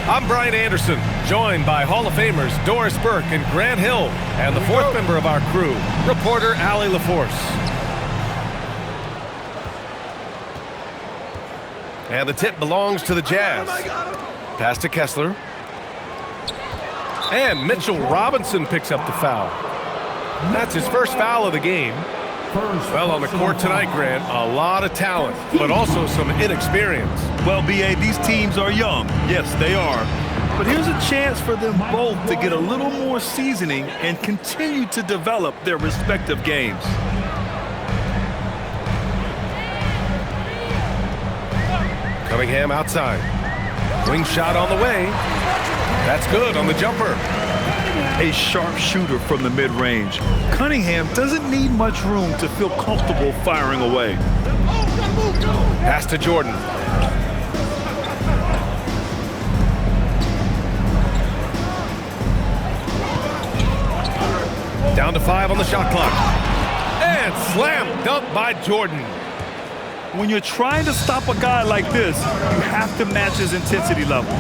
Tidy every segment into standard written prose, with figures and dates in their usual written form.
I'm Brian Anderson, joined by Hall of Famers Doris Burke and Grant Hill, and the fourth member of our crew, reporter Allie LaForce. And the tip belongs to the Jazz. Pass to Kessler. And Mitchell Robinson picks up the foul. That's his first foul of the game. Well, on the court tonight, Grant, a lot of talent, but also some inexperience. Well, B.A., these teams are young. Yes, they are. But here's a chance for them both to get a little more seasoning and continue to develop their respective games. Cunningham outside. Wing shot on the way. That's good on the jumper. A sharp shooter from the mid-range. Cunningham doesn't need much room to feel comfortable firing away. Pass to Jordan. Down to 5 on the shot clock. And slam dunk by Jordan. When you're trying to stop a guy like this, you have to match his intensity level.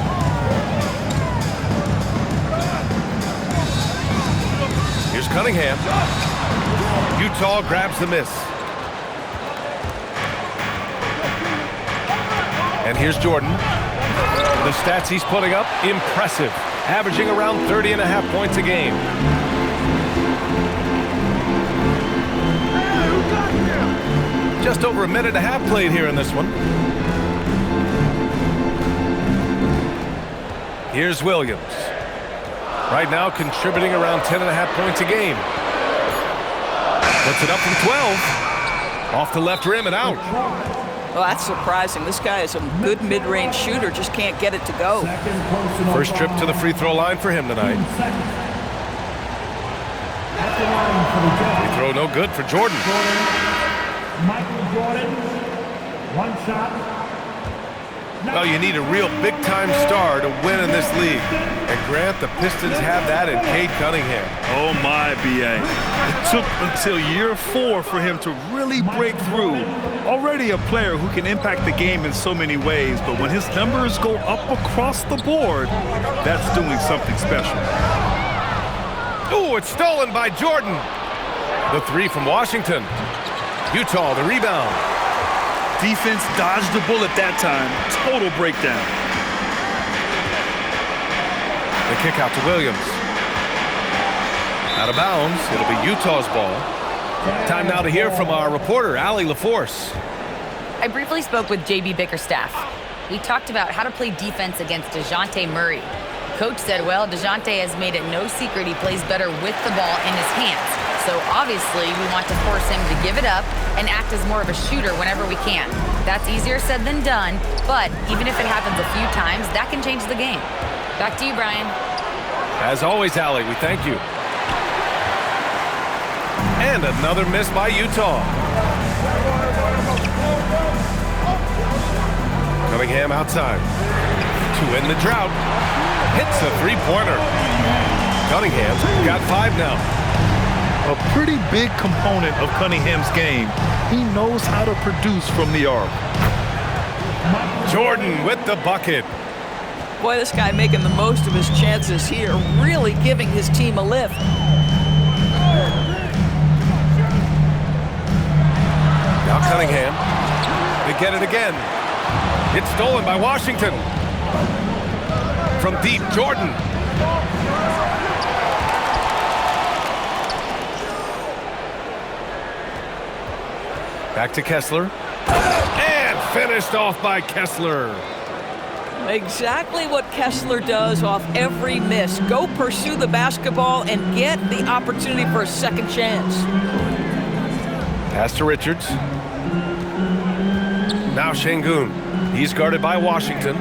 Here's Cunningham. Utah grabs the miss. And here's Jordan. The stats he's putting up, impressive. Averaging around 30.5 points a game. Just over a minute and a half played here in this one. Here's Williams. Right now contributing around 10.5 points a game. Puts it up from 12. Off the left rim and out. Well, that's surprising. This guy is a good mid-range shooter, just can't get it to go. First trip to the free throw line for him tonight. Free throw no good for Jordan. Michael Jordan, one shot. Well, you need a real big-time star to win in this league. And Grant, the Pistons have that in Cade Cunningham. Oh my, B.A. It took until year 4 for him to really break through. Already a player who can impact the game in so many ways, but when his numbers go up across the board, that's doing something special. Ooh, it's stolen by Jordan. The three from Washington. Utah, the rebound. Defense dodged the bullet that time. Total breakdown. The kick out to Williams. Out of bounds. It'll be Utah's ball. Time now to hear from our reporter, Allie LaForce. I briefly spoke with J.B. Bickerstaff. We talked about how to play defense against DeJounte Murray. Coach said, well, DeJounte has made it no secret he plays better with the ball in his hands. So obviously we want to force him to give it up and act as more of a shooter whenever we can. That's easier said than done, but even if it happens a few times, that can change the game. Back to you, Brian. As always, Allie, we thank you. And another miss by Utah. Cunningham outside. To end the drought. Hits a three-pointer. Cunningham's got 5 now. A pretty big component of Cunningham's game. He knows how to produce from the arc. Jordan with the bucket. Boy, this guy making the most of his chances here, really giving his team a lift. Now Cunningham. They get it again. It's stolen by Washington. From deep, Jordan. Back to Kessler. And finished off by Kessler. Exactly what Kessler does off every miss. Go pursue the basketball and get the opportunity for a second chance. Pass to Richards. Now Şengün. He's guarded by Washington.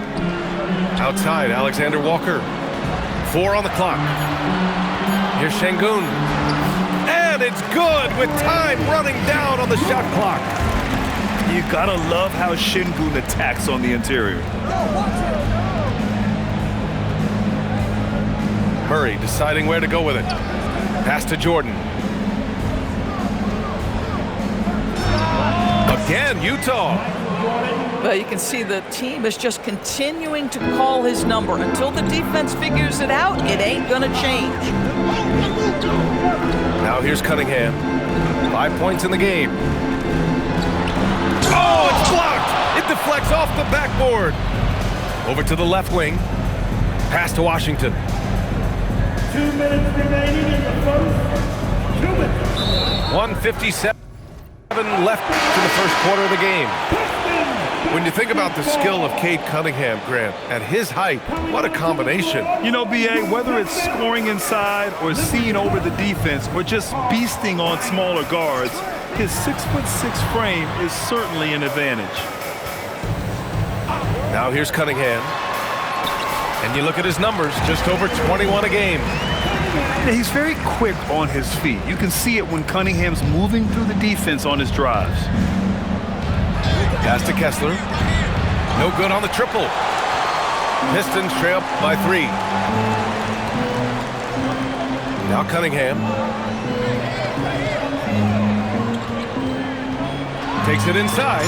Outside, Alexander Walker. 4 on the clock. Here's Şengün. And it's good with time running down on the shot clock. You gotta love how Şengün attacks on the interior. Murray deciding where to go with it. Pass to Jordan. Again, Utah. Well, you can see the team is just continuing to call his number. Until the defense figures it out, it ain't gonna change. Now here's Cunningham. 5 points in the game. Oh, it's blocked! It deflects off the backboard. Over to the left wing. Pass to Washington. 2 minutes remaining in the first. 2 minutes. 1:57 left to the first quarter of the game. When you think about the skill of Cade Cunningham, Grant, at his height, what a combination. You know, B.A., whether it's scoring inside or seeing over the defense or just beasting on smaller guards, his 6'6" frame is certainly an advantage. Now here's Cunningham. And you look at his numbers, just over 21 a game. Yeah, he's very quick on his feet. You can see it when Cunningham's moving through the defense on his drives. Pass to Kessler. No good on the triple. Pistons trail up by 3. Now Cunningham. Takes it inside.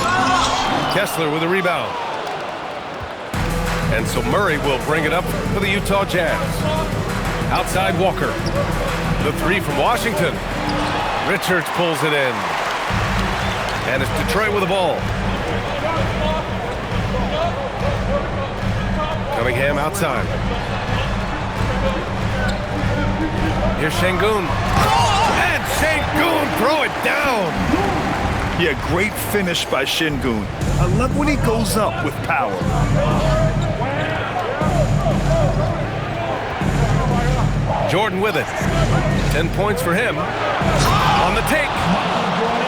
Kessler with a rebound. And so Murray will bring it up for the Utah Jazz. Outside Walker. The three from Washington. Richards pulls it in. And it's Detroit with the ball. Cunningham outside. Here's Şengün. And Şengün throw it down. Yeah, great finish by Şengün. I love when he goes up with power. Jordan with it. 10 points for him. On the take.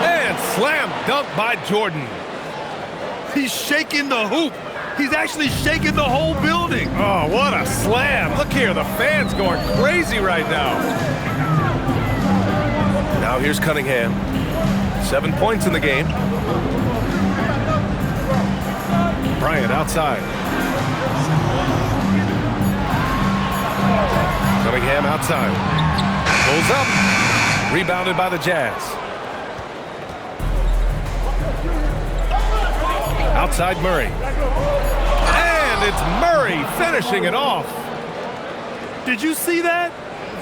And slam dunk by Jordan. He's shaking the hoop. He's actually shaking the whole building. Oh, what a slam. Look here, the fans going crazy right now. Now here's Cunningham. 7 points in the game. Bryant outside. Cunningham outside. Pulls up. Rebounded by the Jazz. Outside Murray. And it's Murray finishing it off. Did you see that?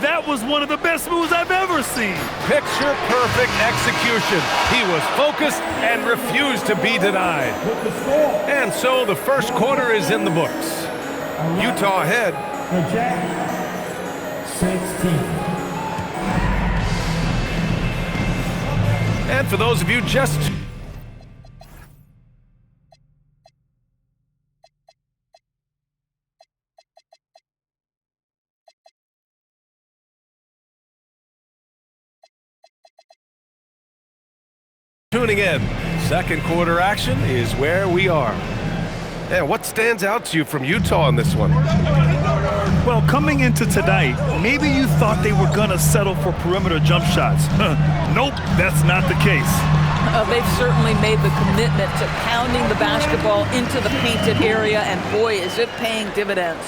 That was one of the best moves I've ever seen. Picture perfect execution. He was focused and refused to be denied. And so the first quarter is in the books. Utah ahead. The Jazz, 16. And for those of you just tuning in, second quarter action is where we are. And what stands out to you from Utah in this one? Well, coming into tonight, maybe you thought they were going to settle for perimeter jump shots. Nope, that's not the case. They've certainly made the commitment to pounding the basketball into the painted area, and boy, is it paying dividends.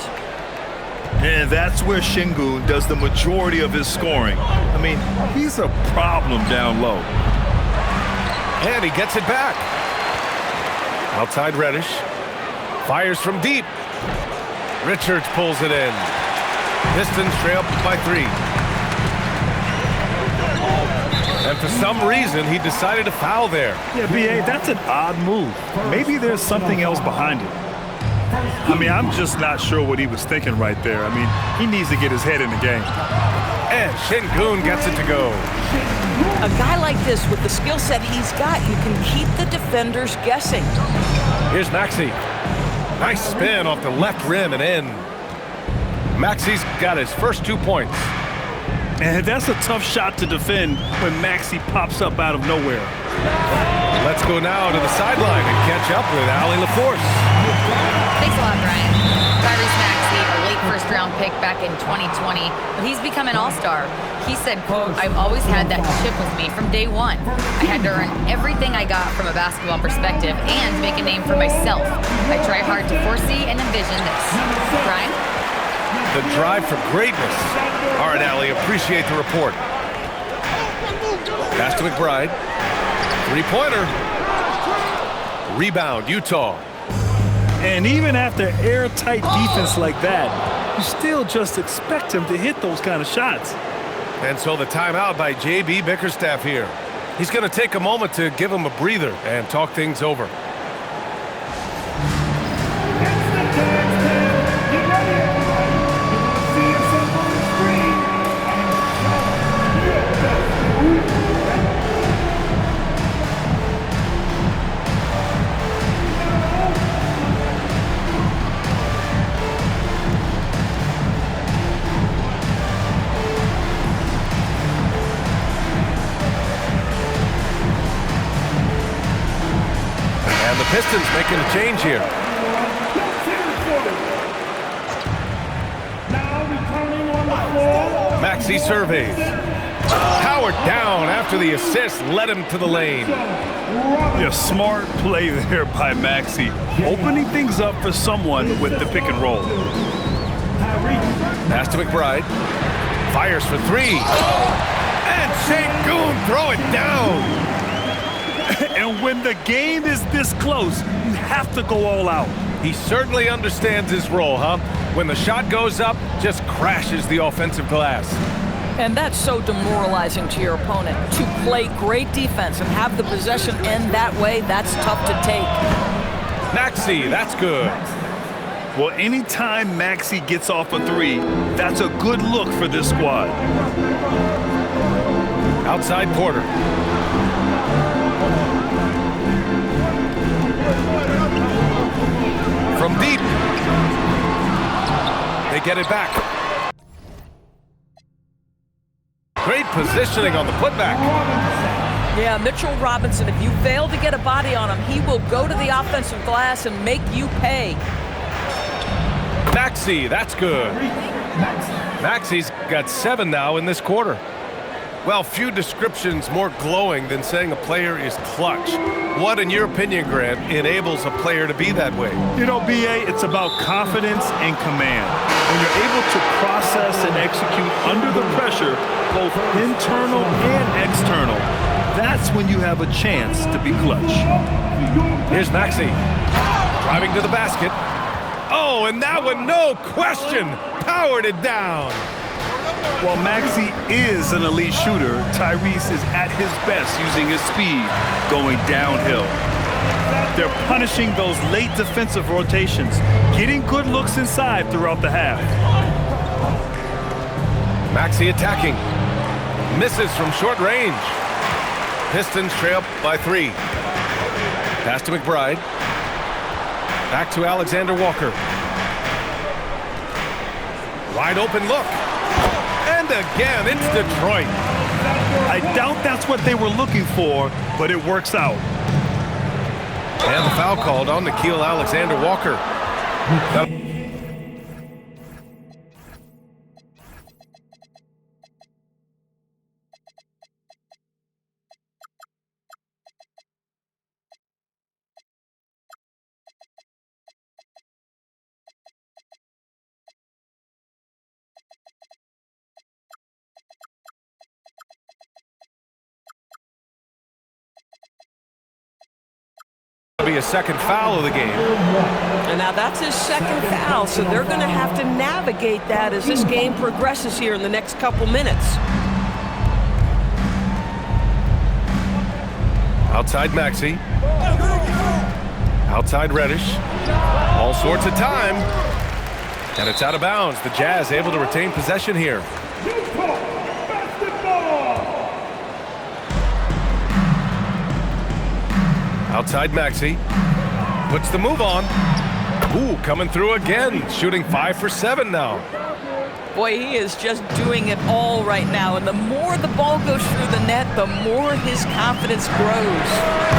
And that's where Şengün does the majority of his scoring. I mean, he's a problem down low. And he gets it back. Outside Reddish. Fires from deep. Richards pulls it in. Pistons trail by 3. And for some reason, he decided to foul there. Yeah, B.A., that's an odd move. Maybe there's something else behind it. I mean, I'm just not sure what he was thinking right there. I mean, he needs to get his head in the game. And Şengün gets it to go. A guy like this, with the skill set he's got, you can keep the defenders guessing. Here's Maxey. Nice spin off the left rim and in. Maxey's got his first 2 points. And that's a tough shot to defend when Maxey pops up out of nowhere. Let's go now to the sideline and catch up with Allie LaForce. Thanks a lot, Brian. Tyrese Maxey, a late first-round pick back in 2020, but he's become an all-star. He said, quote, "I've always had that chip with me from day one. I had to earn everything I got from a basketball perspective and make a name for myself. I try hard to foresee and envision this." Brian? The drive for greatness. All right, Allie, appreciate the report. Pass to McBride. Three-pointer. Rebound, Utah. And even after airtight defense like that, you still just expect him to hit those kind of shots. And so the timeout by J.B. Bickerstaff here. He's going to take a moment to give him a breather and talk things over. Pistons making a change here. Maxey surveys. Howard down after the assist led him to the lane. Yeah, smart play there by Maxey, opening things up for someone with the pick and roll. Pass to McBride. Fires for 3. And Şengün throw it down. And when the game is this close, you have to go all out. He certainly understands his role, huh? When the shot goes up, just crashes the offensive glass. And that's so demoralizing to your opponent. To play great defense and have the possession end that way, that's tough to take. Maxey, that's good. Well, anytime Maxey gets off a three, that's a good look for this squad. Outside Porter. From deep. They get it back. Great positioning on the putback. Yeah, Mitchell Robinson, if you fail to get a body on him, he will go to the offensive glass and make you pay. Maxey, that's good. Maxey's got 7 now in this quarter. Well, few descriptions more glowing than saying a player is clutch. What, in your opinion, Grant, enables a player to be that way? You know, B.A., it's about confidence and command. When you're able to process and execute under the pressure, both internal and external, that's when you have a chance to be clutch. Here's Maxey, driving to the basket. Oh, and that one, no question, powered it down. While Maxey is an elite shooter, Tyrese is at his best using his speed going downhill. They're punishing those late defensive rotations, getting good looks inside throughout the half. Maxey attacking. Misses from short range. Pistons trail by 3. Pass to McBride. Back to Alexander Walker. Wide open look. And again, it's Detroit. I doubt that's what they were looking for, but it works out. And the foul called on Nickeil Alexander-Walker. Be a second foul of the game. And now that's his second foul, so they're going to have to navigate that as this game progresses here in the next couple minutes. Outside Maxey. Outside Reddish. All sorts of time. And it's out of bounds. The Jazz able to retain possession here. Outside Maxey. Puts the move on. Ooh, coming through again. Shooting 5 for 7 now. Boy, he is just doing it all right now. And the more the ball goes through the net, the more his confidence grows.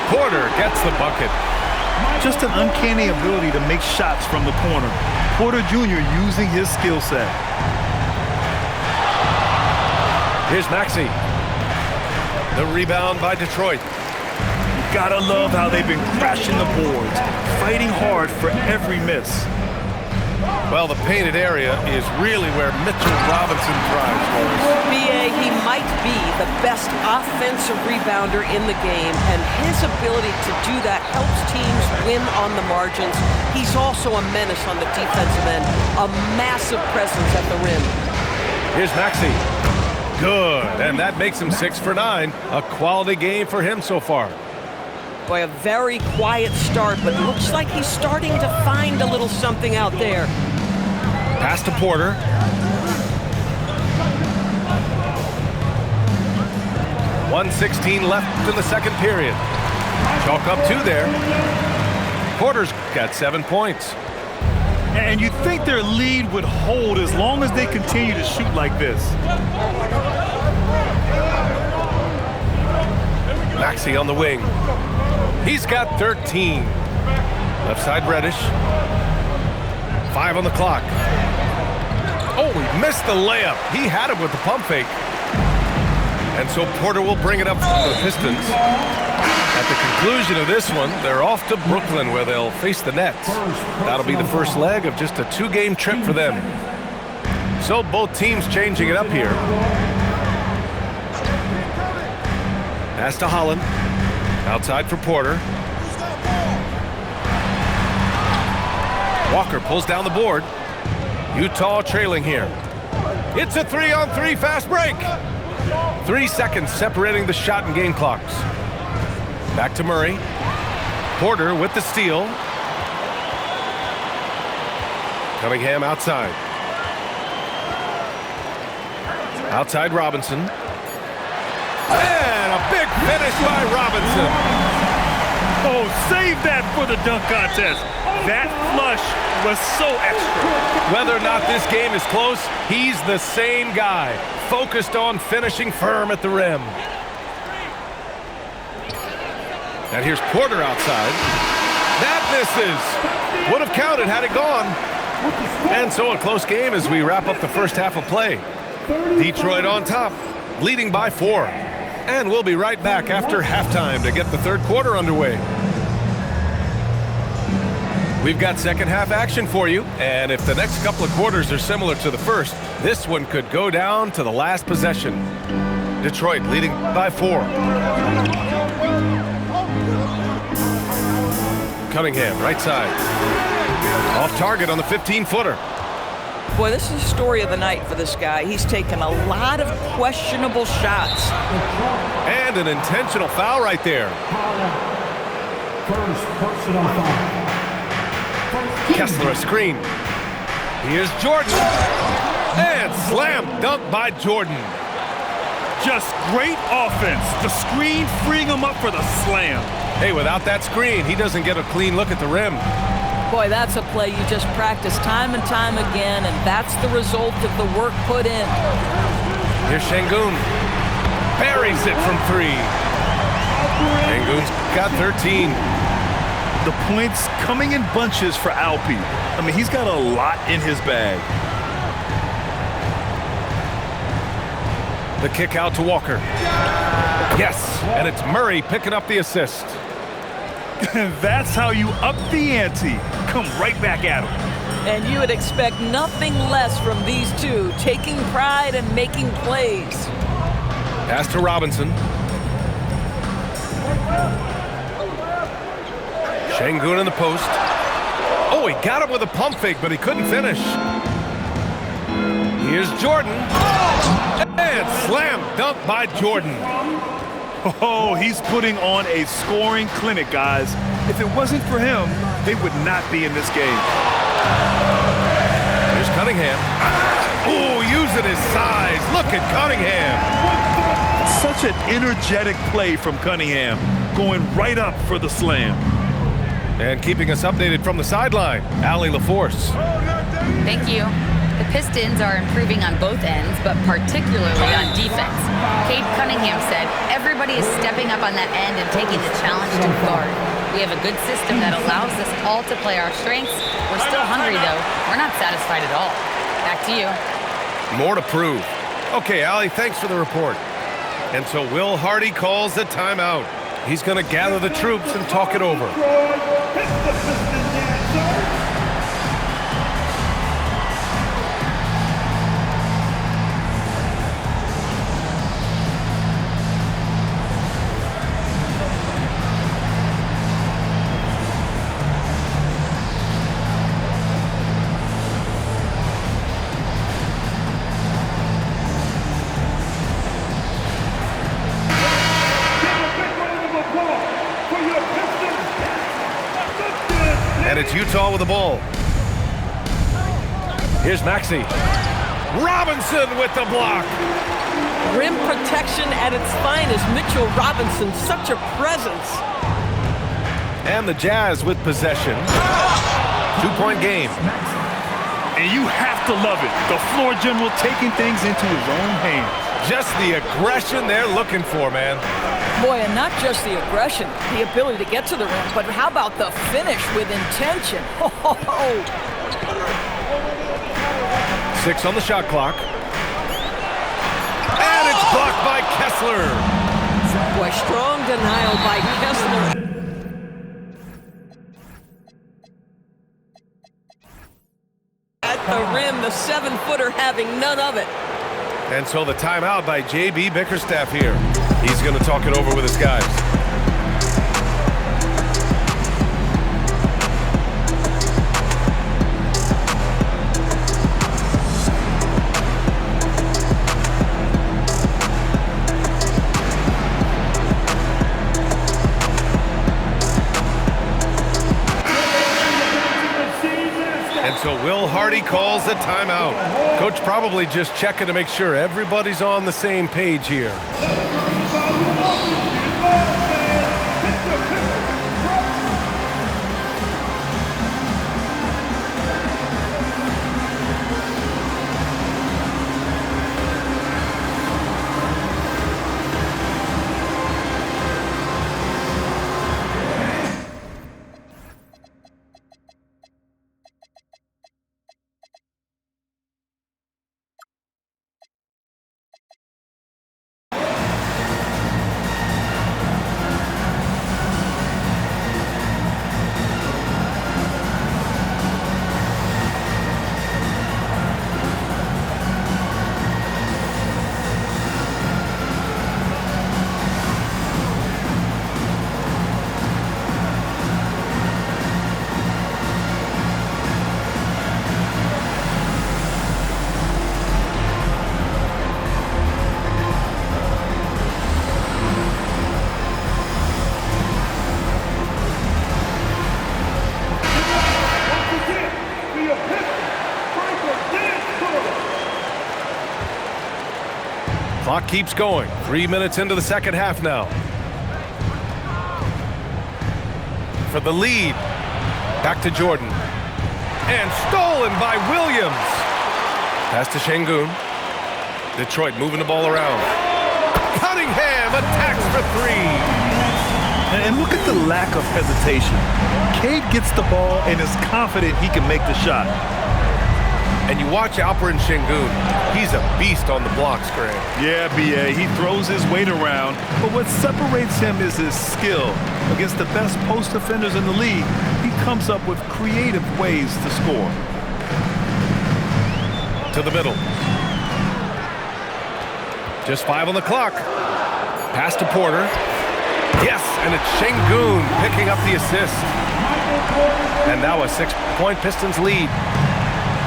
Porter gets the bucket. Just an uncanny ability to make shots from the corner. Porter Jr. using his skill set. Here's Maxey. The rebound by Detroit. You gotta love how they've been crashing the boards, fighting hard for every miss. Well, the painted area is really where Mitchell Robinson thrives, Morris. B.A., he might be the best offensive rebounder in the game, and his ability to do that helps teams win on the margins. He's also a menace on the defensive end, a massive presence at the rim. Here's Maxey. Good, and that makes him 6 for 9. A quality game for him so far. Boy, a very quiet start, but looks like he's starting to find a little something out there. Pass to Porter. .116 left in the second period. Chalk up 2 there. Porter's got 7 points. And you'd think their lead would hold as long as they continue to shoot like this. Maxey on the wing. He's got 13. Left side Reddish. 5 on the clock. Oh, he missed the layup. He had him with the pump fake. And so Porter will bring it up for the Pistons. At the conclusion of this one, they're off to Brooklyn where they'll face the Nets. That'll be the first leg of just a 2-game trip for them. So both teams changing it up here. Pass to Holland. Outside for Porter. Walker pulls down the board. Utah trailing here. It's a 3-on-3 fast break. 3 seconds separating the shot and game clocks. Back to Murray. Porter with the steal. Cunningham outside. Outside Robinson. And a big finish by Robinson. Oh, save that for the dunk contest. That flush was so extra. Whether or not this game is close, he's the same guy, focused on finishing firm at the rim. And here's Porter outside. That misses. Would have counted had it gone. And so a close game as we wrap up the first half of play. Detroit on top, leading by 4. And we'll be right back after halftime to get the third quarter underway. We've got second half action for you, and if the next couple of quarters are similar to the first, this one could go down to the last possession. Detroit leading by 4. Cunningham, right side. Off target on the 15-footer. Boy, this is the story of the night for this guy. He's taken a lot of questionable shots. And an intentional foul right there. First personal foul. Kessler a screen. Here's Jordan. And slam dunk by Jordan. Just great offense. The screen freeing him up for the slam. Hey, without that screen, he doesn't get a clean look at the rim. Boy, that's a play you just practice time and time again, and that's the result of the work put in. Here's Şengün. Buries it from 3. Şengün's got 13. The points coming in bunches for Alpi. I mean, he's got a lot in his bag. The kick out to Walker. Yes, and it's Murray picking up the assist. That's how you up the ante. Come right back at him. And you would expect nothing less from these two, taking pride and making plays. Pass to Robinson. Şengün in the post. Oh, he got him with a pump fake, but he couldn't finish. Here's Jordan. And slam dunk by Jordan. Oh, he's putting on a scoring clinic, guys. If it wasn't for him, they would not be in this game. Here's Cunningham. Oh, using his size. Look at Cunningham. Such an energetic play from Cunningham, going right up for the slam. And keeping us updated from the sideline, Allie LaForce. Thank you. The Pistons are improving on both ends, but particularly on defense. Cade Cunningham said, everybody is stepping up on that end and taking the challenge to guard. We have a good system that allows us all to play our strengths. We're still hungry, though. We're not satisfied at all. Back to you. More to prove. Okay, Allie, thanks for the report. And so Will Hardy calls the timeout. He's going to gather the troops and talk it over. And it's Utah with the ball. Here's Maxey. Robinson with the block. Rim protection at its finest. Mitchell Robinson, such a presence. And the Jazz with possession. 2-point game. And you have to love it. The floor general taking things into his own hands. Just the aggression they're looking for, man. Boy, and not just the aggression, the ability to get to the rim, but how about the finish with intention? 6 on the shot clock. And it's blocked by Kessler. Boy, strong denial by Kessler. the rim, the 7-footer having none of it. And so the timeout by J.B. Bickerstaff here. He's going to talk it over with his guys. And so Will Hardy calls the timeout. Coach probably just checking to make sure everybody's on the same page here. Clock keeps going. 3 minutes into the second half now. For the lead. Back to Jordan. And stolen by Williams. Pass to Şengün. Detroit moving the ball around. Cunningham attacks for three. And look at the lack of hesitation. Cade gets the ball and is confident he can make the shot. And you watch Alperen Şengün. He's a beast on the blocks, Greg. Yeah, B.A. He throws his weight around, but what separates him is his skill. Against the best post defenders in the league, he comes up with creative ways to score. To the middle. Just 5 on the clock. Pass to Porter. Yes, and it's Şengün picking up the assist. And now a 6-point Pistons lead.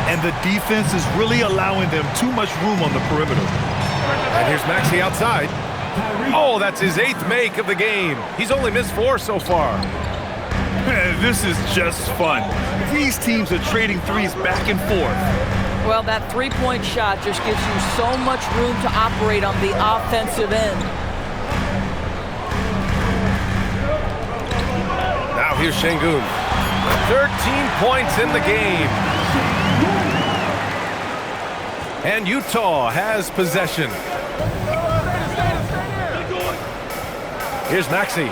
And the defense is really allowing them too much room on the perimeter. And here's Maxey outside. Oh, that's his 8th make of the game. He's only missed 4 so far. This is just fun. These teams are trading threes back and forth. Well, that three-point shot just gives you so much room to operate on the offensive end. Now here's Şengün. 13 points in the game. And Utah has possession. Here's Maxey.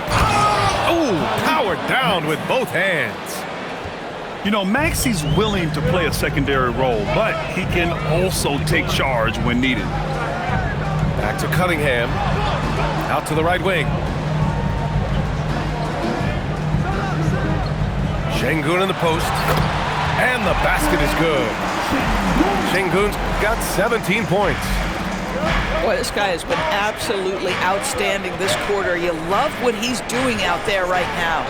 Oh, powered down with both hands. You know, Maxey's willing to play a secondary role, but he can also take charge when needed. Back to Cunningham. Out to the right wing. Şengün in the post. And the basket is good. Şengün's got 17 points. Boy, this guy has been absolutely outstanding this quarter. You love what he's doing out there right now.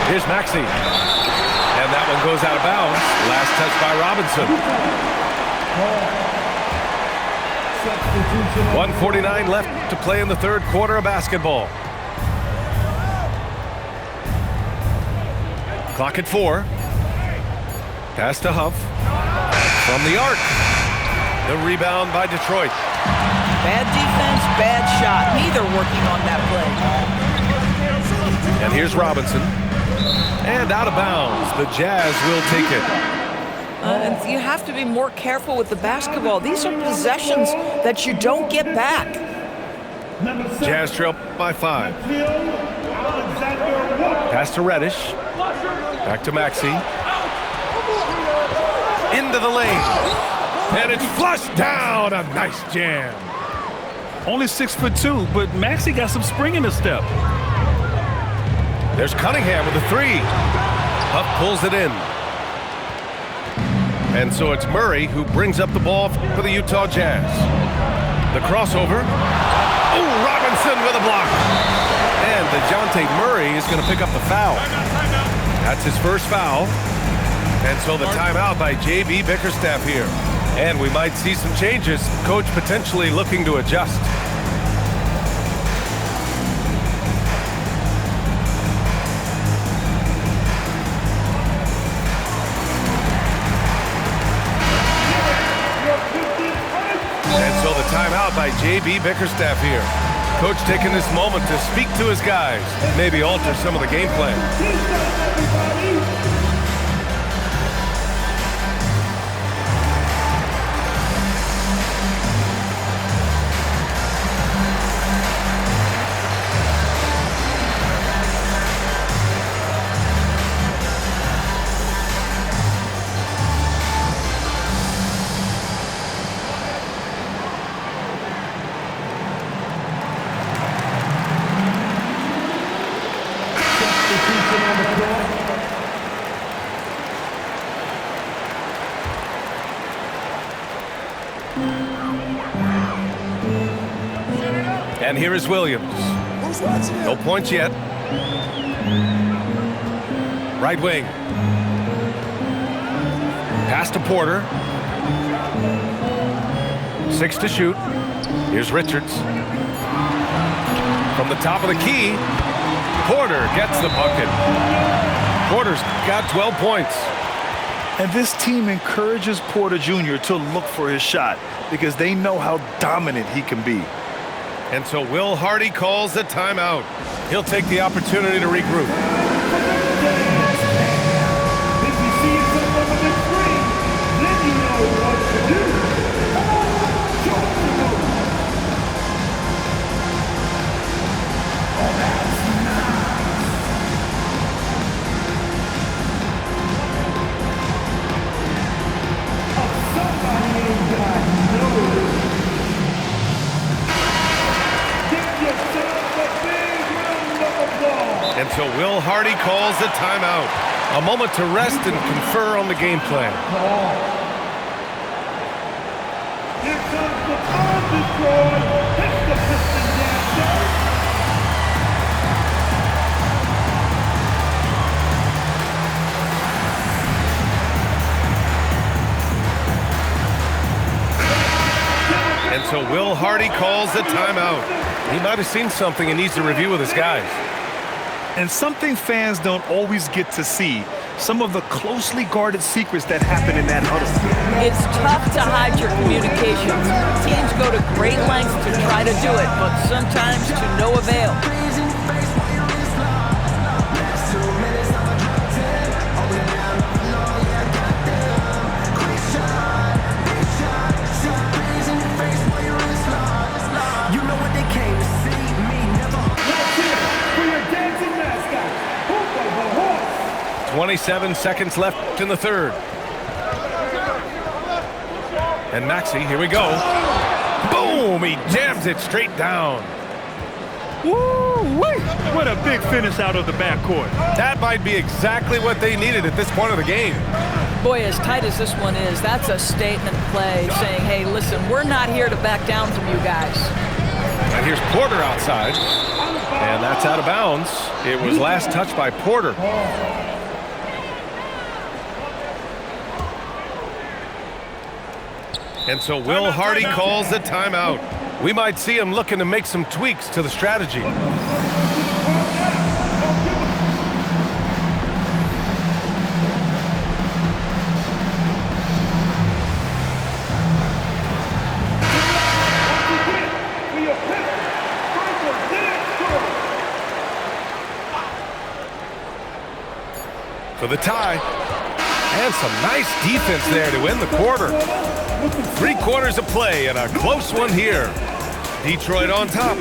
Here's Maxey. And that one goes out of bounds. Last touch by Robinson. 1:49 left to play in the third quarter of basketball. Clock at 4. Pass to Huff. From the arc. The rebound by Detroit. Bad defense, bad shot. Neither working on that play. And here's Robinson. And out of bounds. The Jazz will take it. And you have to be more careful with the basketball. These are possessions that you don't get back. Jazz trail by 5. Pass to Reddish. Back to Maxey. Into the lane. And it's flushed down. A nice jam. Only 6'2", but Maxey got some spring in his step. There's Cunningham with a 3. Huff pulls it in. And so it's Murray who brings up the ball for the Utah Jazz. The crossover. Oh, Robinson with a block. And DeJounte Murray is going to pick up the foul. That's his first foul. And so the timeout by J.B. Bickerstaff here. And we might see some changes. Coach potentially looking to adjust. And so the timeout by J.B. Bickerstaff here. Coach taking this moment to speak to his guys, maybe alter some of the game plan. And here is Williams. No points yet. Right wing. Pass to Porter. 6 to shoot. Here's Richards. From the top of the key, Porter gets the bucket. Porter's got 12 points. And this team encourages Porter Jr. to look for his shot because they know how dominant he can be. And so Will Hardy calls the timeout. He'll take the opportunity to regroup. If you see something on the screen, then you know what to do. Come on, show me the move. Oh, that's nice. Oh, somebody ain't got no. And so Will Hardy calls the timeout. A moment to rest and confer on the game plan. Here comes the bomb destroy. Hits the piston down. And so Will Hardy calls the timeout. He might have seen something and needs to review with his guys. And something fans don't always get to see, some of the closely guarded secrets that happen in that huddle. It's tough to hide your communications. Teams go to great lengths to try to do it, but sometimes to no avail. You know what they came to see, me never. For your dancing mascot, Hoopa the Horse. 27 seconds left in the third. And Maxey, here we go. Boom! He jams it straight down. Woo-wee! What a big finish out of the backcourt. That might be exactly what they needed at this point of the game. Boy, as tight as this one is, that's a statement play saying, hey, listen, we're not here to back down from you guys. And here's Porter outside. And that's out of bounds. It was last touched by Porter. And so Will Hardy calls the timeout. We might see him looking to make some tweaks to the strategy. For the tie. And some nice defense there to end the quarter. 3 quarters of play and a close one here. Detroit on top.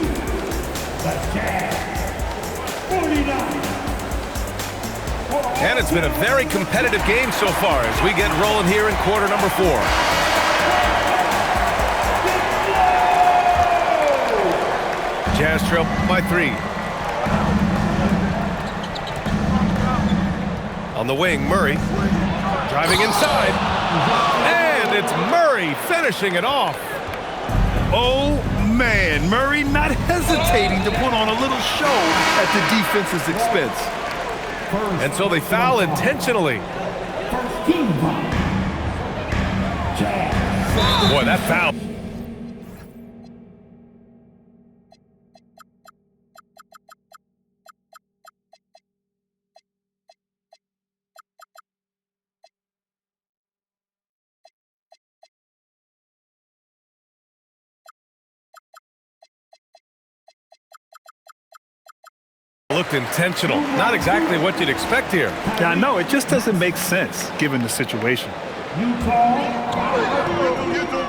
And it's been a very competitive game so far as we get rolling here in quarter number 4. Jazz trail by 3. On the wing, Murray driving inside. And it's Murray finishing it off. Oh, man. Murray not hesitating to put on a little show at the defense's expense. And so they foul intentionally. First team foul. Jazz. Boy, that foul. Looked intentional. Not exactly what you'd expect here. Yeah, I know. It just doesn't make sense given the situation. Utah.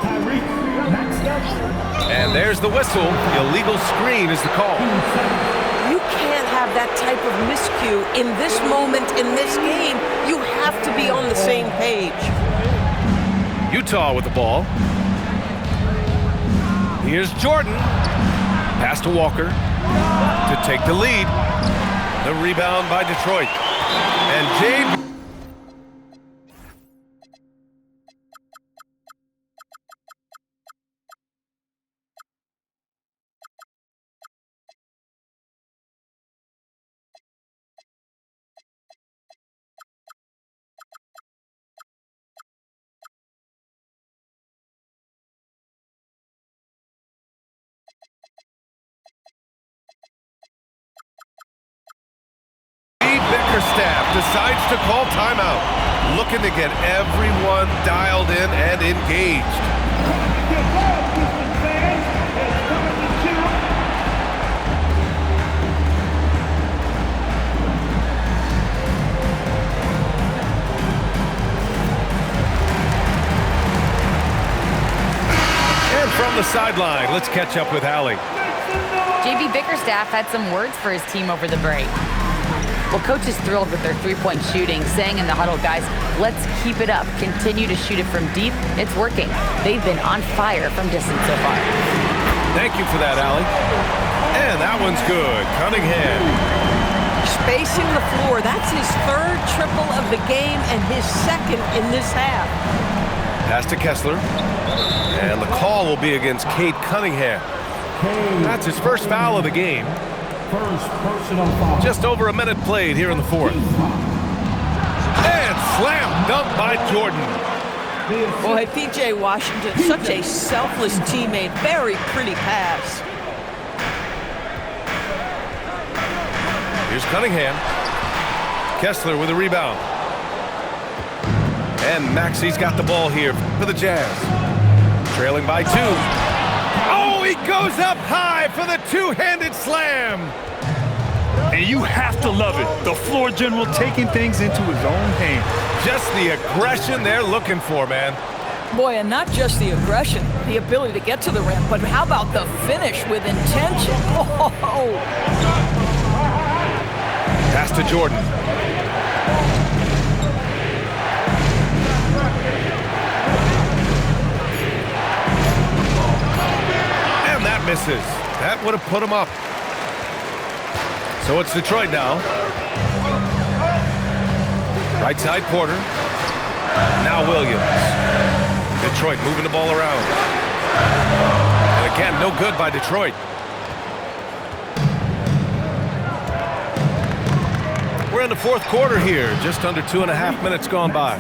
Tyrese Maxey. And there's the whistle. Illegal screen is the call. You can't have that type of miscue in this moment, in this game. You have to be on the same page. Utah with the ball. Here's Jordan. Pass to Walker to take the lead. The rebound by Detroit. And Jade. Bickerstaff decides to call timeout, looking to get everyone dialed in and engaged. And from the sideline, let's catch up with Allie. JB Bickerstaff had some words for his team over the break. Well, coach is thrilled with their three-point shooting, saying in the huddle, guys, let's keep it up. Continue to shoot it from deep. It's working. They've been on fire from distance so far. Thank you for that, Allie. And that one's good. Cunningham. Spacing the floor. That's his third triple of the game and his second in this half. Pass to Kessler. And the call will be against Cade Cunningham. That's his first foul of the game. First personal foul. Just over a minute played here in the fourth. And slam dunk by Jordan. Boy, P.J. Washington, such a selfless teammate. Very pretty pass. Here's Cunningham. Kessler with a rebound. And Maxey's got the ball here for the Jazz. Trailing by 2. Oh, he goes up high for the two-handed slam. And you have to love it. The floor general taking things into his own hands. Just the aggression they're looking for, man. Boy, and not just the aggression, the ability to get to the rim, but how about the finish with intention? Oh! Pass to Jordan. And that misses. That would have put him up. So it's Detroit now. Right side, Porter. Now Williams. Detroit moving the ball around. And again, no good by Detroit. We're in the fourth quarter here. Just under 2.5 minutes gone by.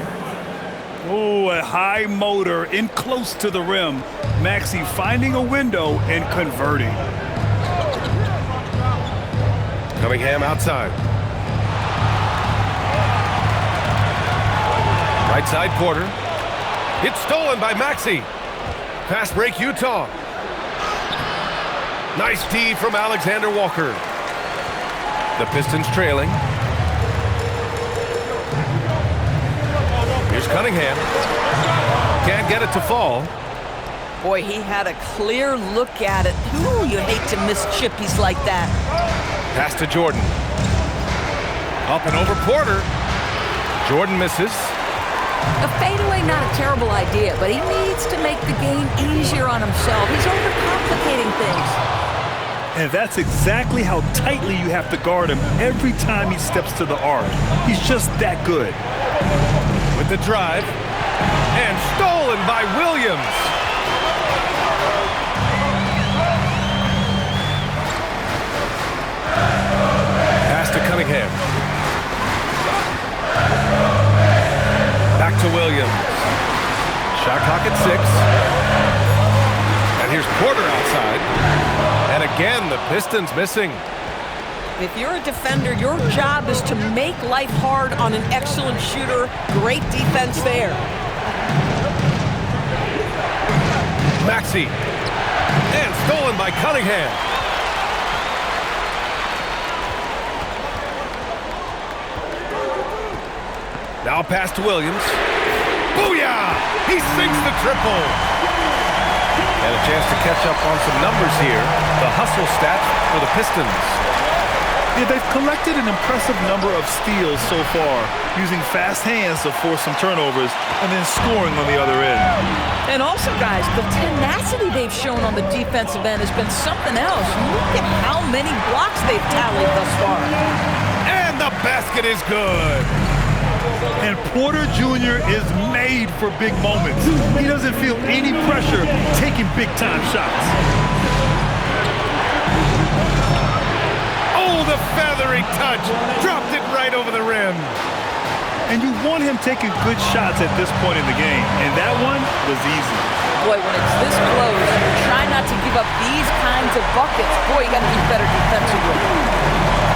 Oh, a high motor in close to the rim. Maxey finding a window and converting. Cunningham outside. Right side, Porter. It's stolen by Maxey. Fast break, Utah. Nice D from Alexander Walker. The Pistons trailing. Here's Cunningham. Can't get it to fall. Boy, he had a clear look at it. Ooh, you hate to miss chippies like that. Pass to Jordan. Up and over Porter. Jordan misses. A fadeaway, not a terrible idea, but he needs to make the game easier on himself. He's overcomplicating things. And that's exactly how tightly you have to guard him every time he steps to the arc. He's just that good. With the drive. And stolen by Williams. Pass to Cunningham. Back to Williams. Shot clock at 6. And here's Porter outside. And again, the Pistons missing. If you're a defender, your job is to make life hard on an excellent shooter. Great defense there. Maxey. And stolen by Cunningham. Now pass to Williams. Booyah! He sinks the triple. And a chance to catch up on some numbers here. The hustle stats for the Pistons. Yeah, they've collected an impressive number of steals so far, using fast hands to force some turnovers and then scoring on the other end. And also, guys, the tenacity they've shown on the defensive end has been something else. Look at how many blocks they've tallied thus far. And the basket is good. And Porter Jr. is made for big moments. He doesn't feel any pressure taking big-time shots. Oh, the feathery touch. Dropped it right over the rim. And you want him taking good shots at this point in the game. And that one was easy. Boy, when it's this close, you try not to give up these kinds of buckets. Boy, you got to be better defensively.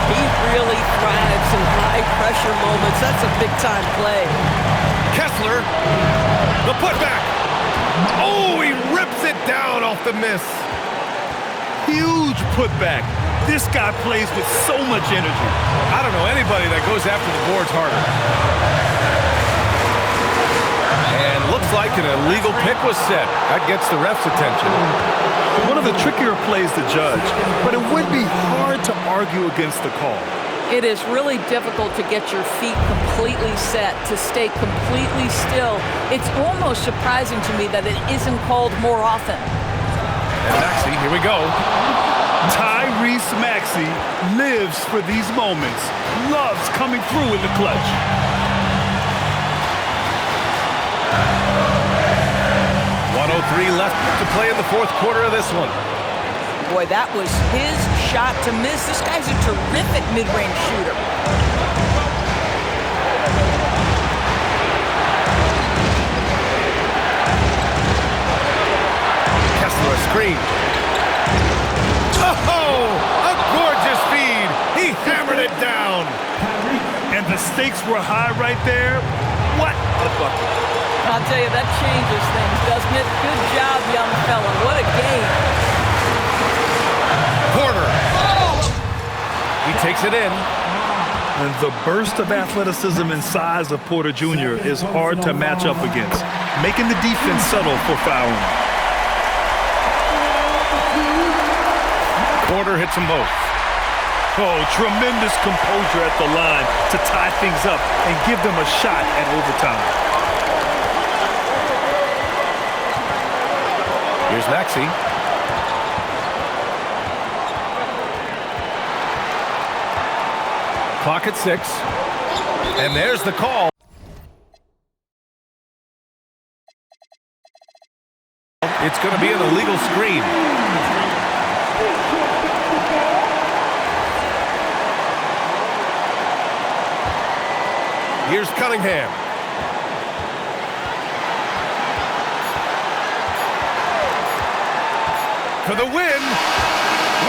He really thrives in high-pressure moments. That's a big-time play. Kessler, the putback. Oh, he rips it down off the miss. Huge putback. This guy plays with so much energy. I don't know anybody that goes after the boards harder. And looks like an illegal pick was set. That gets the ref's attention. One of the trickier plays to judge, but it would be hard to argue against the call. It is really difficult to get your feet completely set, to stay completely still. It's almost surprising to me that it isn't called more often. And Maxey, here we go. Tyrese Maxey lives for these moments, loves coming through in the clutch. .103 left to play in the fourth quarter of this one. Boy, that was his shot to miss. This guy's a terrific mid-range shooter. Kessler, a screen. Oh, a gorgeous feed. He hammered it down. And the stakes were high right there. What a bucket. I'll tell you, that changes things, doesn't it? Good job, young fella. What a game. Porter. He takes it in. And the burst of athleticism and size of Porter Jr. is hard to match up against, making the defense settle for fouling. Porter hits them both. Oh, tremendous composure at the line to tie things up and give them a shot at overtime. Here's Maxey. Clock at 6. And there's the call. It's going to be an illegal screen. Here's Cunningham. For the win.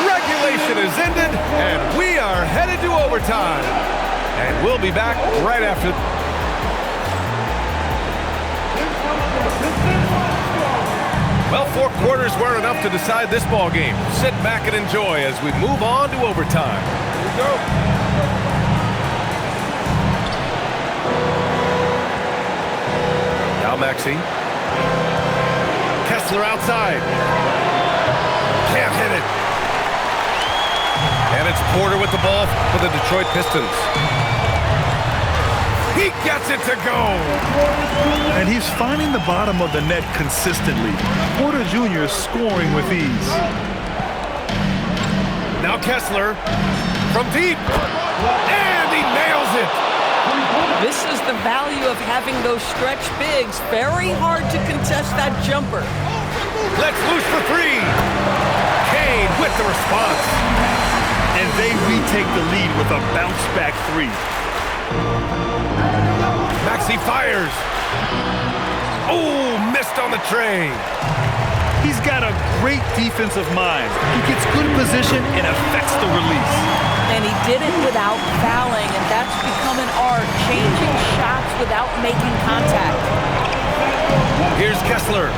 Regulation is ended, and we are headed to overtime. And we'll be back right after. Well, 4 quarters weren't enough to decide this ball game. Sit back and enjoy as we move on to overtime. Here we go. Now Maxey. Kessler outside. Can't hit it. And it's Porter with the ball for the Detroit Pistons. He gets it to go. And he's finding the bottom of the net consistently. Porter Jr. scoring with ease. Now Kessler from deep. And he nails it. This is the value of having those stretch bigs. Very hard to contest that jumper. Let's loose for three. Kane with the response. And they retake the lead with a bounce-back three. Maxey fires. Oh, missed on the tray. He's got a great defensive mind. He gets good position and affects the release. And he did it without fouling, and that's become an art, changing shots without making contact. Here's Kessler.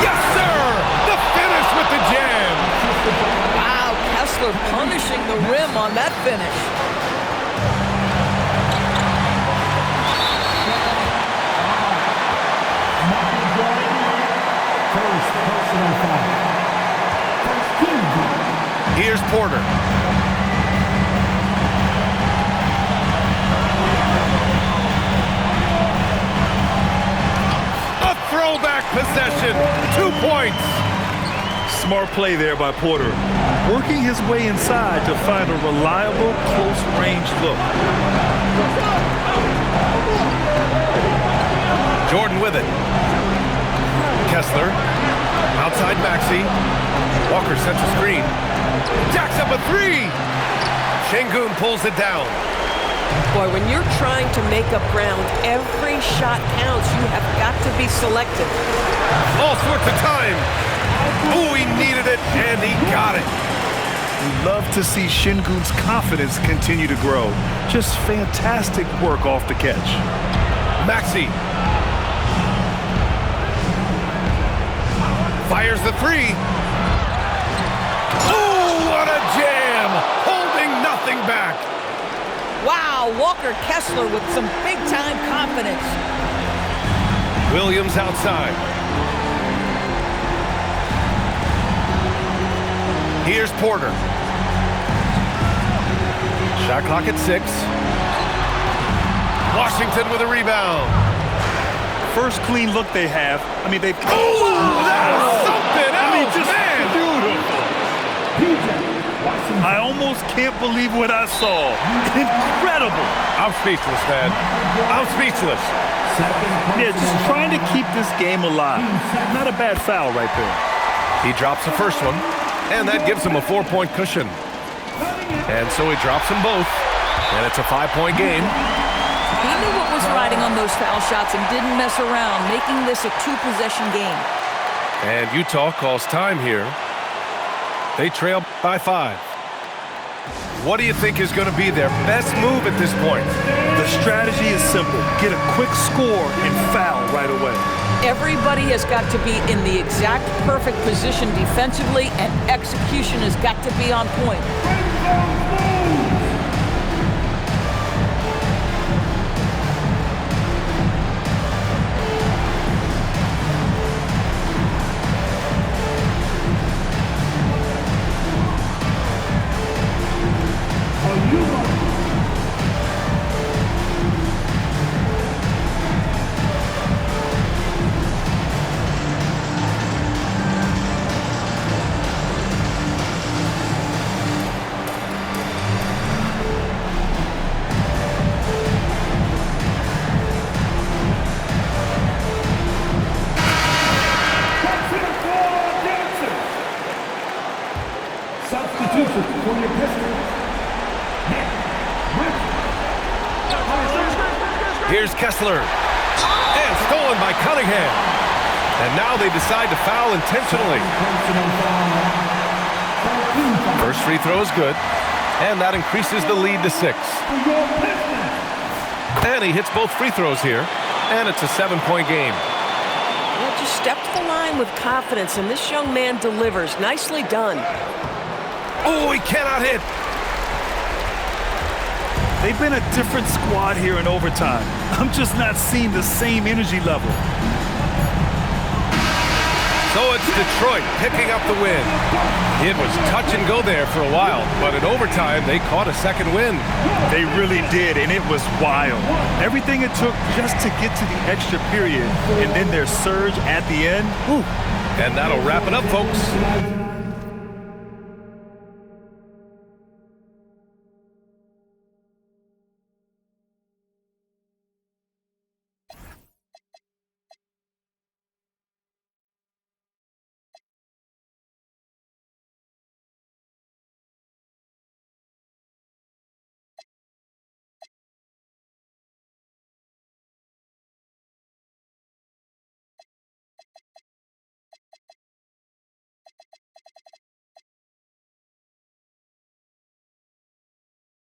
Yes, sir! The finish with the jam. Wow, Kessler punishing the rim on that finish. Here's Porter. A throwback possession. 2 points. Smart play there by Porter. Working his way inside to find a reliable, close-range look. Jordan with it. Kessler. Outside Maxey. Walker sets a screen. Jacks up a three. Şengün pulls it down. Boy, when you're trying to make up ground, every shot counts. You have got to be selective. All sorts of time. Oh, he needed it, and he got it. We love to see Şengün's confidence continue to grow. Just fantastic work off the catch. Maxey. Fires the three. Oh, what a jam! Holding nothing back. Wow, Walker Kessler with some big-time confidence. Williams outside. Here's Porter. Shot clock at 6. Washington with a rebound. First clean look they have. I mean, they've... Oh, that was something else, I mean, just man! beautiful. I almost can't believe what I saw. Incredible. I'm speechless, man. I'm speechless. Yeah, just trying to keep this game alive. Not a bad foul right there. He drops the first one, and that gives him a 4-point cushion. And so he drops them both, and it's a 5-point game. He knew what was riding on those foul shots and didn't mess around, making this a 2-possession game. And Utah calls time here. They trail by 5. What do you think is going to be their best move at this point? The strategy is simple. Get a quick score and foul right away. Everybody has got to be in the exact perfect position defensively, and execution has got to be on point. Substitution for your Pistons. Here's Kessler. And stolen by Cunningham. And now they decide to foul intentionally. First free throw is good. And that increases the lead to 6. And he hits both free throws here. And it's a 7-point game. Well, just step to the line with confidence, and this young man delivers. Nicely done. Oh, he cannot hit. They've been a different squad here in overtime. I'm just not seeing the same energy level. So it's Detroit picking up the win. It was touch and go there for a while, but in overtime, they caught a second win. They really did, and it was wild. Everything it took just to get to the extra period, and then their surge at the end. Whew. And that'll wrap it up, folks.